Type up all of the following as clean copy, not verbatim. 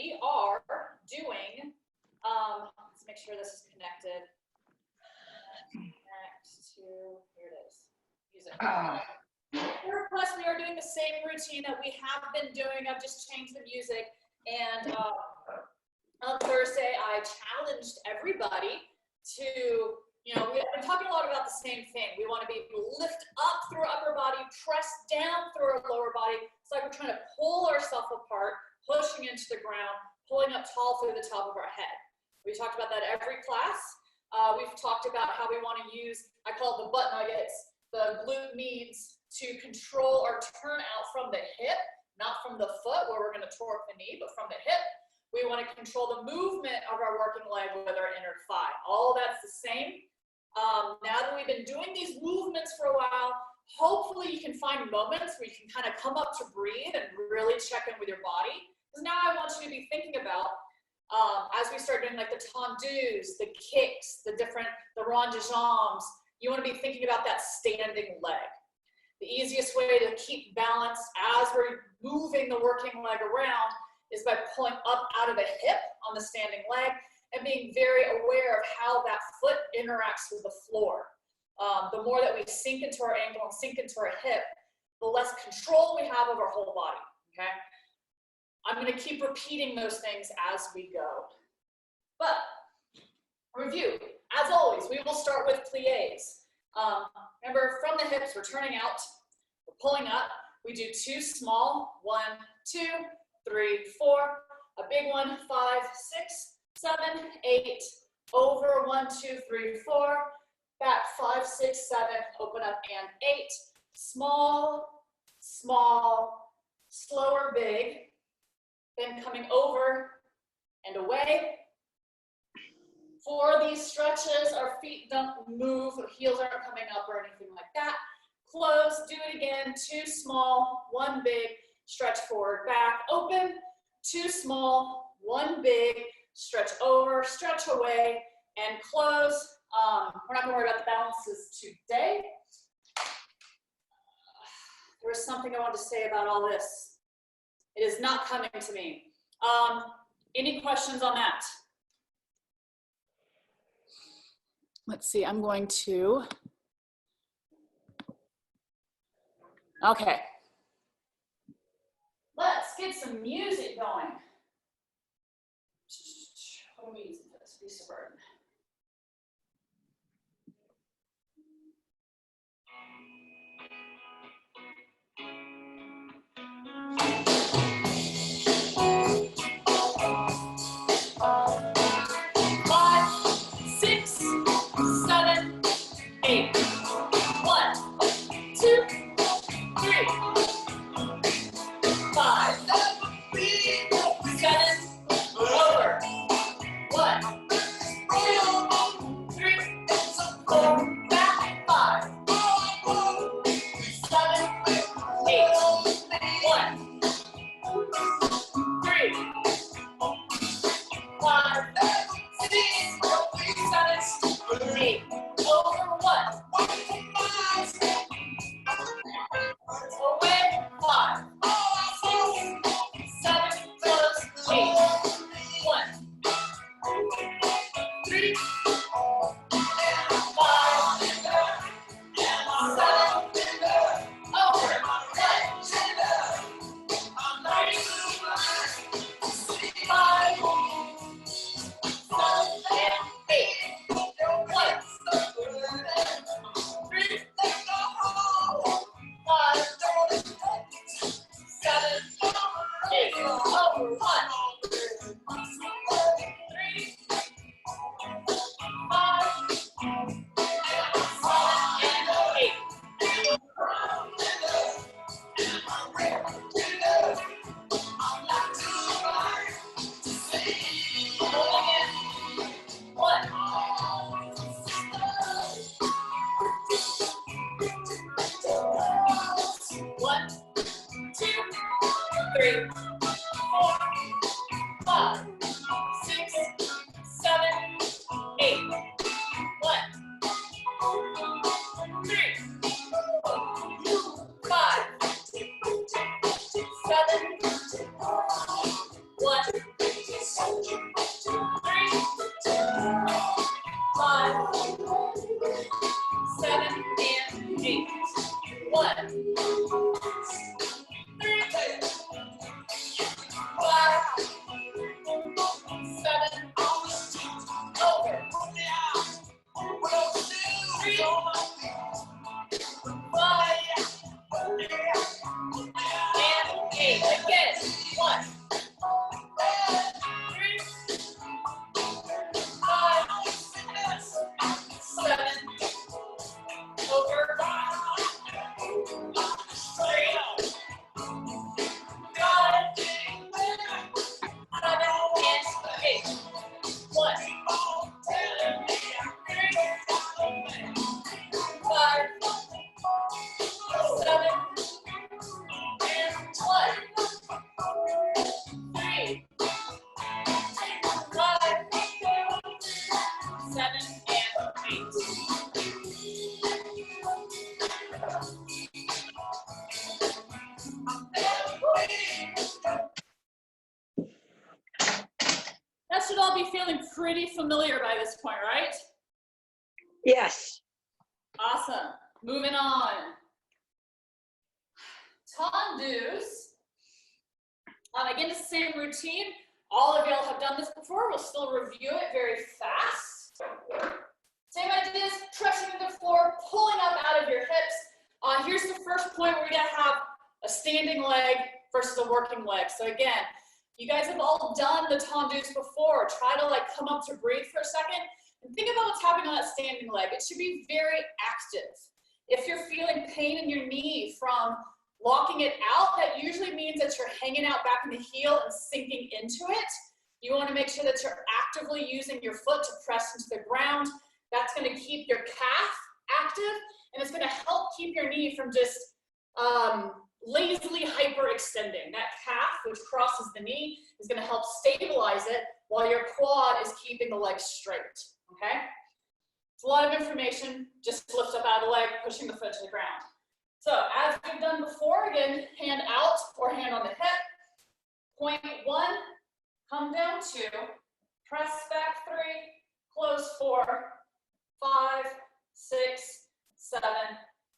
we are doing, let's make sure this is connected. Connect to, here it is, music. Plus, we are doing the same routine that we have been doing. I've just changed the music. And on Thursday, I challenged everybody to, we've been talking a lot about the same thing. We want to be able to lift up through our upper body, press down through our lower body. It's like we're trying to pull ourselves apart, pushing into the ground, pulling up tall through the top of our head. We talked about that every class. We've talked about how we want to use, I call it the butt nuggets, the glute meads, to control our turnout from the hip, not from the foot where we're going to torque the knee, but from the hip. We want to control the movement of our working leg with our inner thigh. All of that's the same. Now that we've been doing these movements for a while, hopefully you can find moments where you can kind of come up to breathe and really check in with your body. Because now I want you to be thinking about, as we start doing like the tendus, the kicks, the rond de jambes, you want to be thinking about that standing leg. The easiest way to keep balance as we're moving the working leg around is by pulling up out of the hip on the standing leg and being very aware of how that foot interacts with the floor. The more that we sink into our ankle and sink into our hip, the less control we have of our whole body, okay? I'm gonna keep repeating those things as we go. But, review, as always, we will start with pliés. Remember, from the hips, we're turning out, we're pulling up. We do 2 small, 1, 2, 3, 4, a big one, 5, 6, 7, 8, over, 1, 2, 3, 4, back, 5, 6, 7, open up, and 8. Small, small, slower, big, then coming over and away. For these stretches, our feet don't move, heels aren't coming up or anything like that. Close, do it again, 2 small, 1 big, stretch forward, back, open, 2 small, 1 big, stretch over, stretch away, and close. We're not gonna worry about the balances today. There was something I wanted to say about all this. It is not coming to me. Any questions on that? Let's see, I'm going to, okay. Let's get some music going. What are we using for this? Beast of Burden. 8. Again. 1, 3, 5, 7. Over. 3, 5, 7, and 8. 1, 2, 3, 5, 7, and 1, 3, 5, 7, and 8. That should all be feeling pretty familiar by this point, right? Yes. Awesome. Moving on. Tendus. Again, it's the same routine. All of y'all have done this before. We'll still review it very fast. Same ideas, pressing the floor, pulling up out of your hips. Here's the first point where we're gonna have a standing leg versus a working leg. So again, you guys have all done the tendus before. Try to like come up to breathe for a second and think about what's happening on that standing leg. It should be very active. If you're feeling pain in your knee from locking it out, that usually means that you're hanging out back in the heel and sinking into it. You want to make sure that you're actively using your foot to press into the ground. That's going to keep your calf active, and it's going to help keep your knee from just lazily hyperextending. That calf, which crosses the knee, is going to help stabilize it while your quad is keeping the leg straight, okay? It's a lot of information. Just lift up out of the leg, pushing the foot to the ground. So as we've done before, again, hand out or hand on the hip. Point 1, come down 2, press back 3, close 4, 5, 6, 7,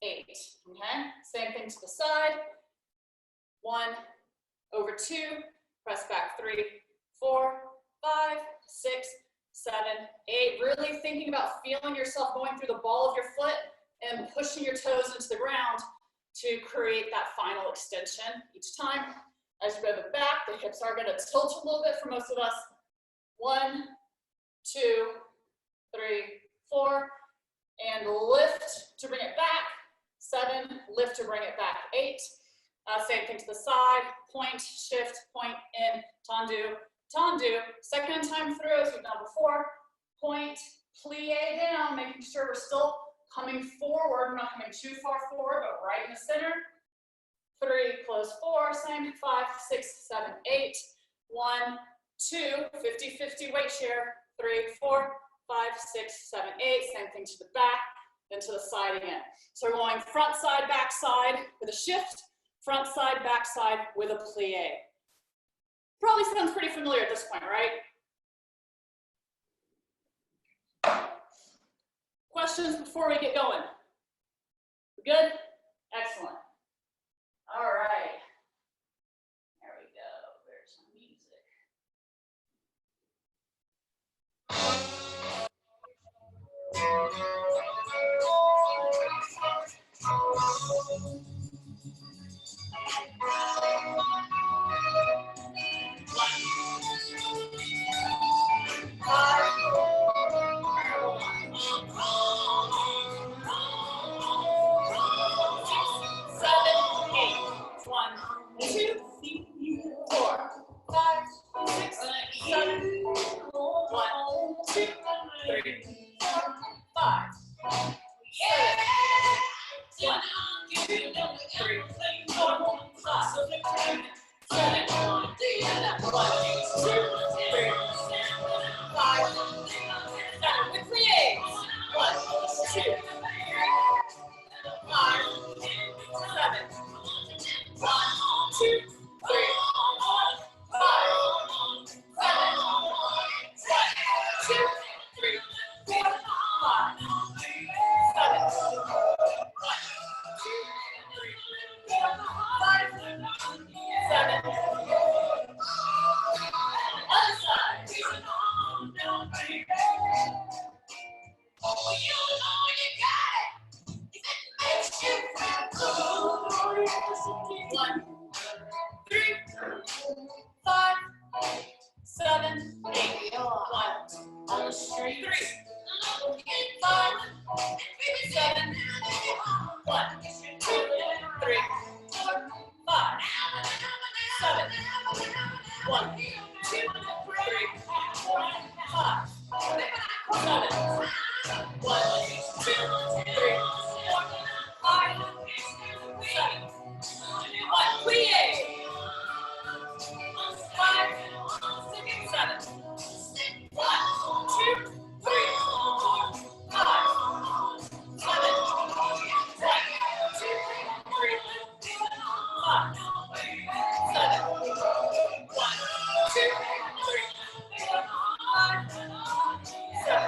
8, okay? Same thing to the side. 1, over 2, press back 3, 4, 5, 6, 7, 8. Really thinking about feeling yourself going through the ball of your foot and pushing your toes into the ground to create that final extension each time. As you go to the back, the hips are going to tilt a little bit for most of us. 1, 2, 3, 4, and lift to bring it back. 7, lift to bring it back. 8. Same thing to the side. Point, shift, point in, tendu, tendu. Second time through, as we've done before. Point, plie down, making sure we're still coming forward. We're not coming too far forward, but right in the center. 3, close 4, same, 5, 6, 7, 8. 1, 2, 50-50 weight share. 3, 4, 5, 6, 7, 8. Same thing to the back, then to the side again. So we're going front side, back side with a shift, front side, back side with a plie. Probably sounds pretty familiar at this point, right? Questions before we get going? Good? Excellent. All right. There we go. There's some music. 5, 7, 8. 1, 2, 3, 5, 7, 1, 2, 3, 4, 5, 7, 1, 2, 3, 4, 5, 7, 1, 2, 3, 4, 5, 7, 1, plie. 5, 6, 7, 1, 2, 3, 4, 5, 7, 1, 2, 3, 4, 5, 7, 1, 2, 3, 4, 5, 7.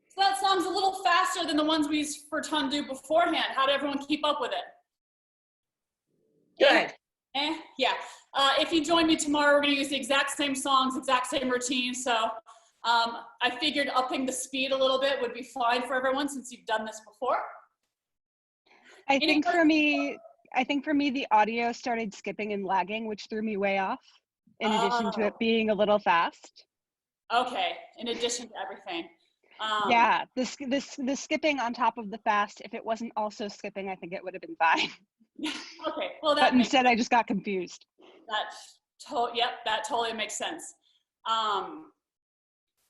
So that song's a little faster than the ones we used for Tundu beforehand. How did everyone keep up with it? Good. Yeah. If you join me tomorrow, we're going to use the exact same songs, exact same routine. So I figured upping the speed a little bit would be fine for everyone since you've done this before. I think for me, the audio started skipping and lagging, which threw me way off, in addition to it being a little fast. Okay, in addition to everything. Yeah, the skipping on top of the fast, if it wasn't also skipping, I think it would have been fine. Okay, well, but instead I just got confused. Yep, that totally makes sense. I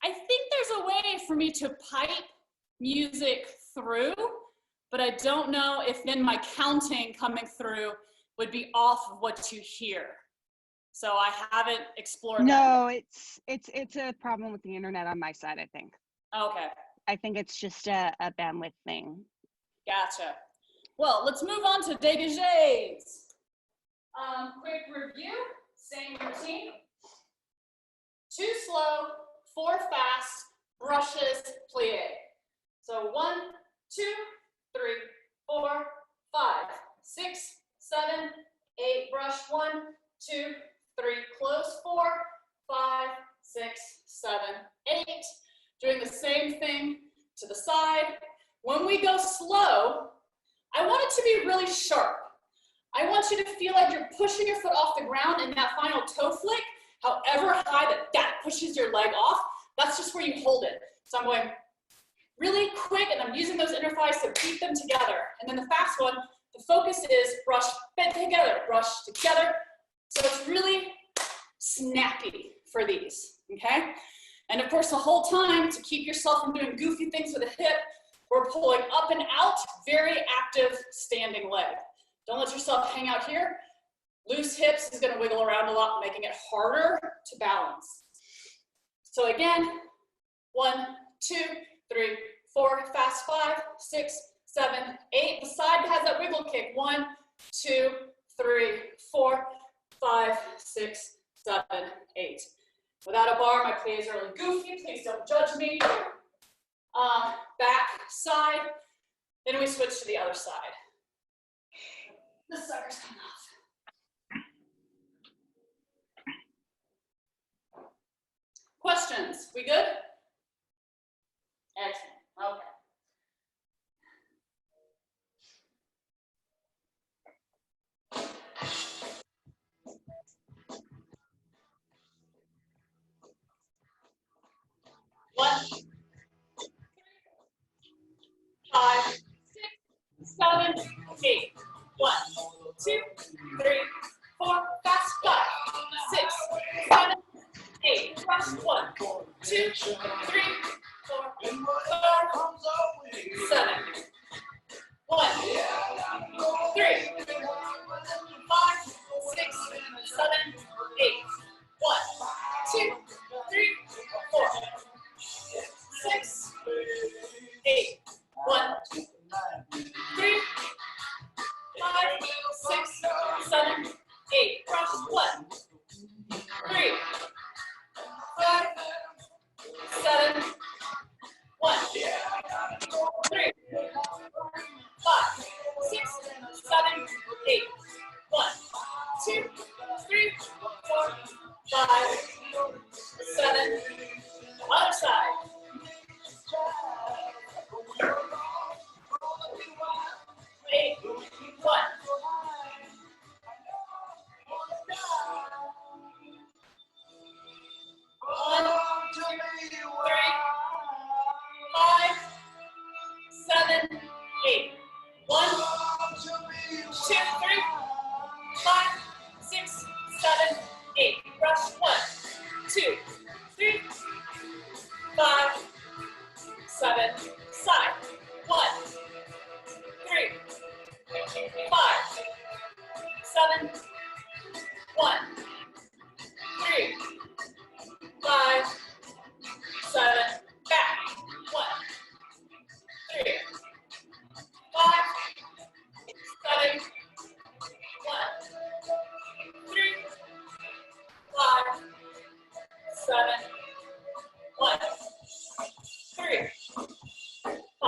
think there's a way for me to pipe music through, but I don't know if then my counting coming through would be off of what you hear. So I haven't explored that. No, it's a problem with the internet on my side, I think. Okay. I think it's just a bandwidth thing. Gotcha. Well, let's move on to dégagés. Quick review, same routine. 2 slow, 4 fast, brushes, plie. So 1, 2, 3, 4, 5, 6, 7, 8, brush 1, 2, 3, close 4, 5, 6, 7, 8. Doing the same thing to the side. When we go slow, I want it to be really sharp. I want you to feel like you're pushing your foot off the ground in that final toe flick, however high that pushes your leg off, that's just where you hold it. So I'm going really quick and I'm using those inner thighs to beat them together. And then the fast one, the focus is brush, bend together, brush together. So it's really snappy for these, okay? And of course, the whole time, to keep yourself from doing goofy things with the hip, we're pulling up and out, very active standing leg. Don't let yourself hang out here. Loose hips is gonna wiggle around a lot, making it harder to balance. So again, 1, 2, 3, 4, fast 5, 6, 7, 8. The side has that wiggle kick. 1, 2, 3, 4, 5, 6, 7, 8. Without a bar, my plies are really goofy. Please don't judge me. Back, side. Then we switch to the other side. The sucker's coming off. Questions? We good? Excellent. Okay. One, 5, 6, 7, 8. 1, 2, 3, 4, fast 5, 6, 7, 8. Rush 1, 2, 3, 4, 7. 1, 3, 5, 6, 7, 8. 1, 2, 3, 4, 6, 8. 1, 3, 5, 6, 7, 8. Brush 1, 3, 5, 7,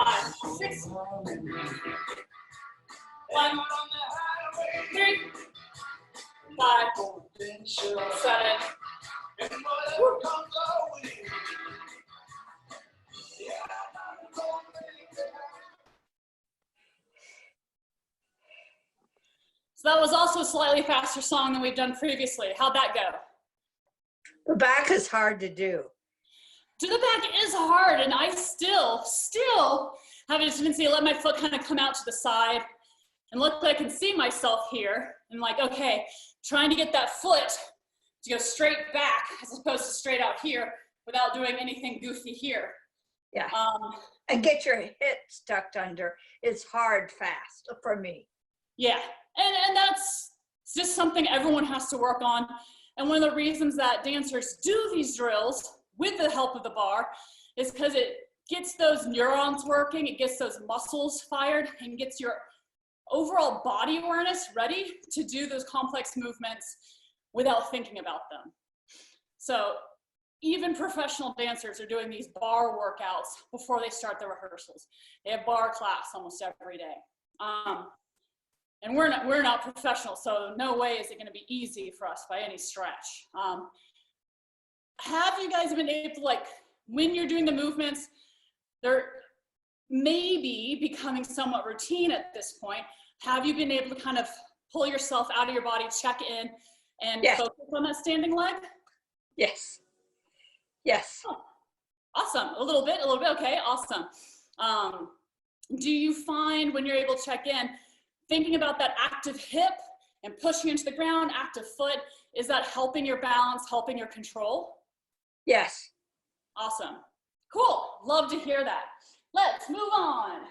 5, 6, 1, 3, 5, 7. So that was also a slightly faster song than we've done previously. How'd that go? The back is hard to do. To the back is hard, and I still have a tendency to let my foot kind of come out to the side and look like I can see myself here. And like, okay, trying to get that foot to go straight back as opposed to straight out here without doing anything goofy here. Yeah. And get your hips tucked under. It's hard fast for me. Yeah, and that's just something everyone has to work on. And one of the reasons that dancers do these drills with the help of the bar is because it gets those neurons working, it gets those muscles fired, and gets your overall body awareness ready to do those complex movements without thinking about them. So even professional dancers are doing these bar workouts before they start their rehearsals. They have bar class almost every day. And we're not professionals, so no way is it going to be easy for us by any stretch. Have you guys been able to, like, when you're doing the movements, they're maybe becoming somewhat routine at this point, have you been able to kind of pull yourself out of your body, check in, and focus on that standing leg? Yes. Yes. Oh, awesome. A little bit, okay, awesome. Do you find when you're able to check in, thinking about that active hip and pushing into the ground, active foot, is that helping your balance, helping your control? Yes. Awesome. Cool. Love to hear that. Let's move on.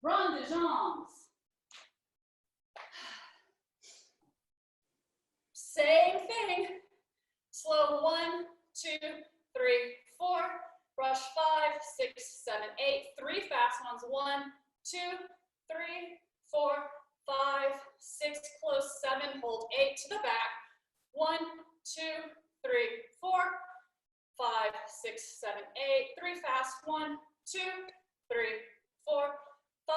Rond de jambes. Same thing. Slow 1, 2, 3, 4. Rush 5, 6, 7, 8. 3 fast ones. 1, 2, 3, 4, 5, 6. Close 7. Hold 8 to the back. 1, 2, 3, 4. 5, 6, 7, 8. 3 fast. 1, 2, 3, 4, 5,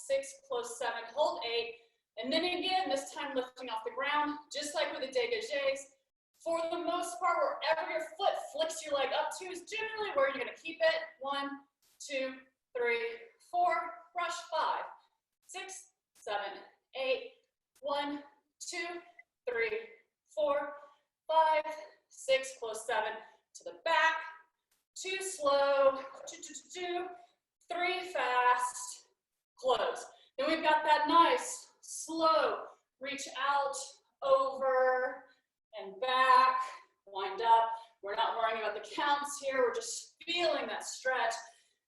6. Close 7. Hold 8. And then again, this time lifting off the ground, just like with the dégagés. For the most part, wherever your foot flicks your leg up to is generally where you're going to keep it. 1, 2, 3, 4. Rush 5, 6, 7, 8. 1, 2, 3, 4, 5, 6. Close 7 to the back. 2 slow. 2, 2, 2, 2. 3 fast. Close. Then we've got that nice slow reach out, over, and back, wind up. We're not worrying about the counts here. We're just feeling that stretch,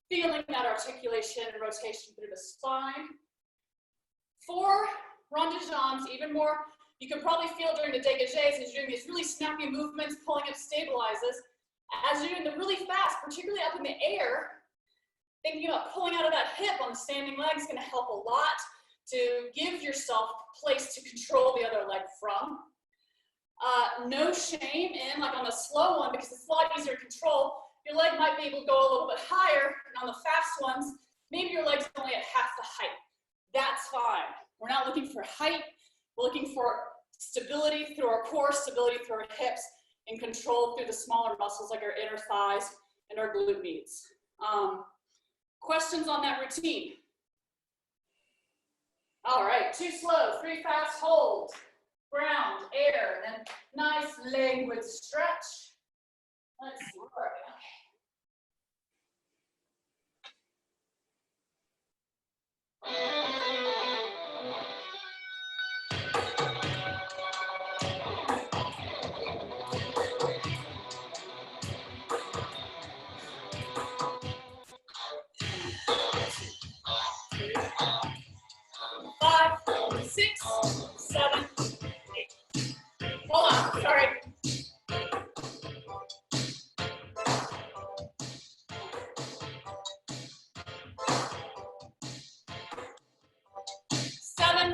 feeling that articulation and rotation through the spine. For rond de jambes, even more, you can probably feel during the dégagés as you're doing these really snappy movements, pulling up stabilizes. As you're doing them really fast, particularly up in the air, thinking about pulling out of that hip on the standing leg is going to help a lot to give yourself place to control the other leg from. No shame in, like on the slow one, because it's a lot easier to control. Your leg might be able to go a little bit higher, and on the fast ones, maybe your leg's only at half the height. That's fine. We're not looking for height. We're looking for stability through our core, stability through our hips, and control through the smaller muscles like our inner thighs and our glute medius. Questions on that routine? All right, 2 slow, 3 fast, hold, ground, air, and then nice languid stretch. Let's see, where are we? Okay. Five, 6, 7, 8. Hold on, sorry. Seven,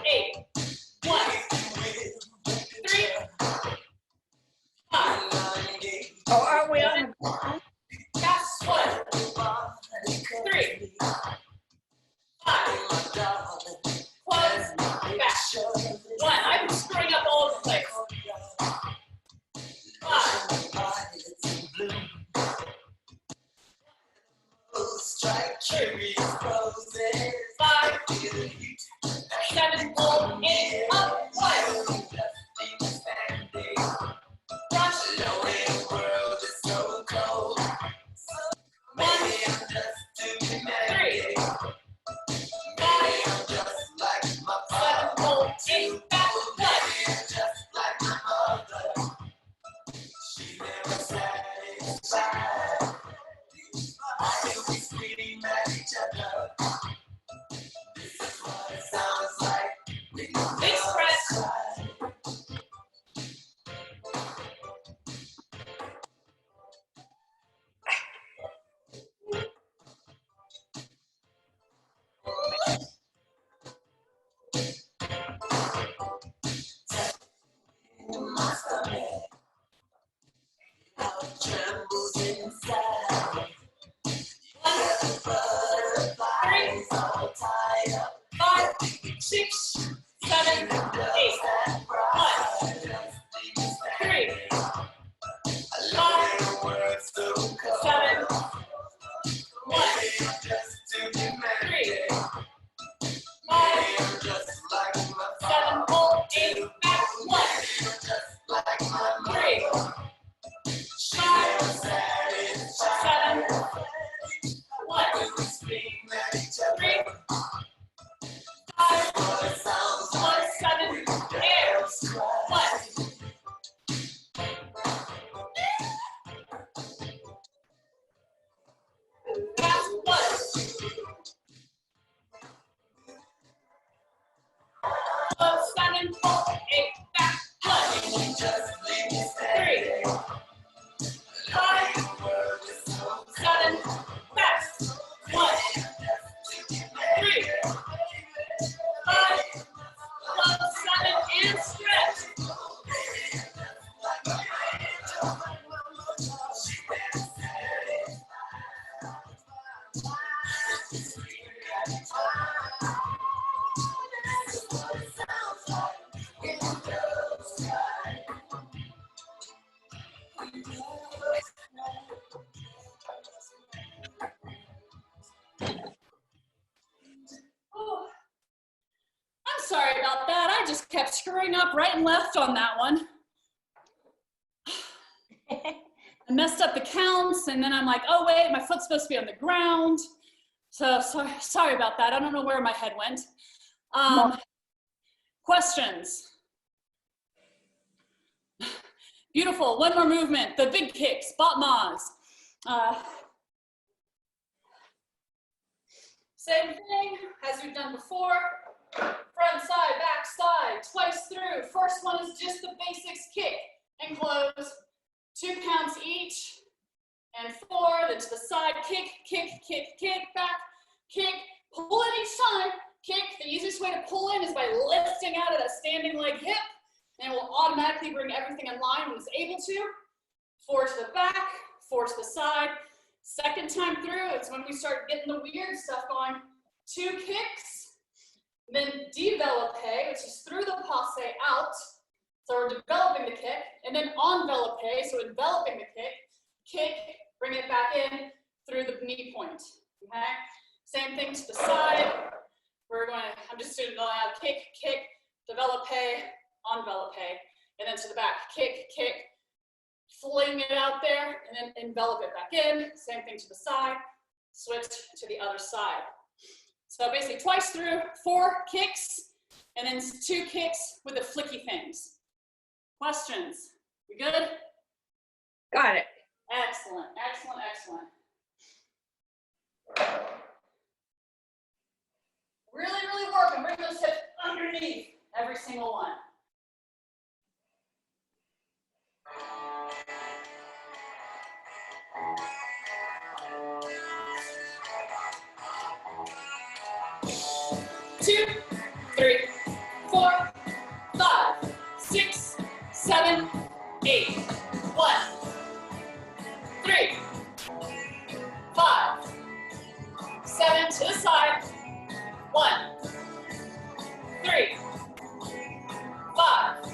8. 1, 3, 5. Oh, are we on? Fast foot. 3, 3, 5, close, back, 1. I'm screwing up all over the place. 5, 5, 7, hold, 8, up, 1. Brush, 1, 3, 5, 7, hold, 8, back, 1. Big stretch. Sorry about that. I just kept screwing up right and left on that one. I messed up the counts, and then I'm like, oh wait, my foot's supposed to be on the ground. So sorry about that. I don't know where my head went. Questions? Beautiful. One more movement. The big kicks, battements. Same thing as we've done before. Front side, back side, twice through. First one is just the basics, kick and close. 2 counts each. And 4, then to the side, kick, kick, kick, kick, back, kick, pull in each time, kick. The easiest way to pull in is by lifting out of that standing leg hip, and it will automatically bring everything in line when it's able to. 4 to the back, 4 to the side. Second time through, it's when we start getting the weird stuff going. 2 kicks, then developpe, which is through the passe out. So we're developing the kick, and then enveloppe, so enveloping the kick, bring it back in through the knee point, okay? Same thing to the side. I'm just doing the kick, kick, developpe, enveloppe, and then to the back, kick, kick, fling it out there, and then envelop it back in. Same thing to the side, switch to the other side. So basically twice through, 4 kicks, and then 2 kicks with the flicky things. Questions? We good? Got it. Excellent, excellent, excellent. Really, really work and bring those hips underneath every single one. Two, 3, 4, 5, 6, 7, 8. 1, 3, 5, 7 to the side. 1, 3, 5,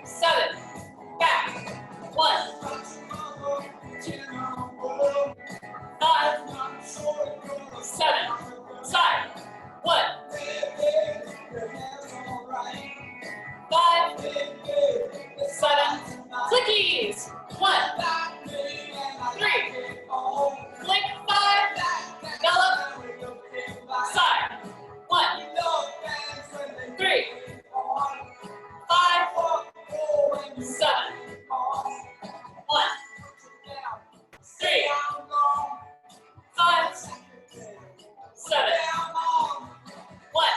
7, back. 1, 5, 7, side. 1, 5, 7, clickies. 1, 3, flick 5, gallop, side. 1, 3, 5, 7, 1, 3, 5, 7, 1,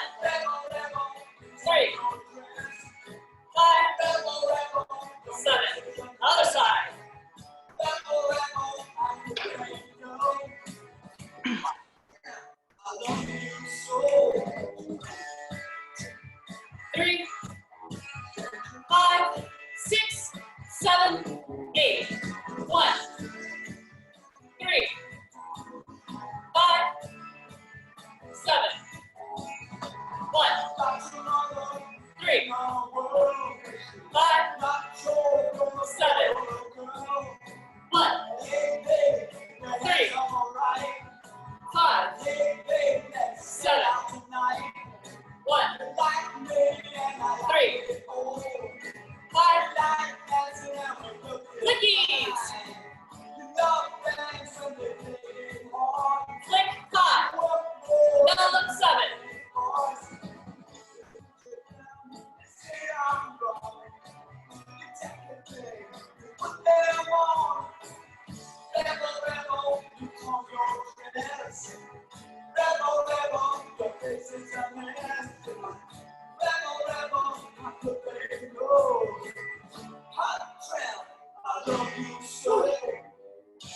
3, 5, 7. Other side. 3, 5, 6, 7, 8. 1, 3, 5, 7. 1, 3, 5, 7. 1, 3, 5, 7. 1, 3, 5, clickies. Flick 5, gallop 7.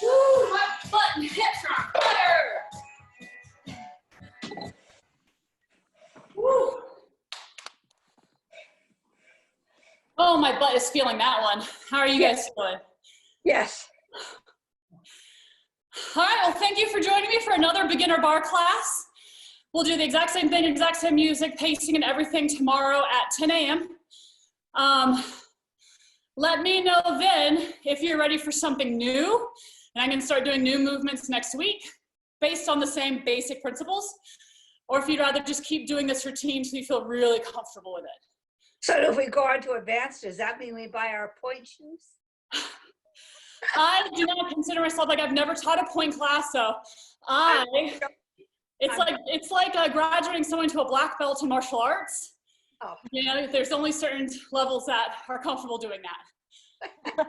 Woo, my butt and hips are better. Woo. Oh, my butt is feeling that one. How are you guys feeling? Yes. All right, well, thank you for joining me for another beginner bar class. We'll do the exact same thing, exact same music, pacing and everything tomorrow at 10 a.m. Let me know then if you're ready for something new, and I'm gonna start doing new movements next week based on the same basic principles, or if you'd rather just keep doing this routine so you feel really comfortable with it. So if we go on to advanced, does that mean we buy our point shoes? I do not consider myself, like, I've never taught a point class, so it's like graduating someone to a black belt in martial arts. Oh. You know, there's only certain levels that are comfortable doing that.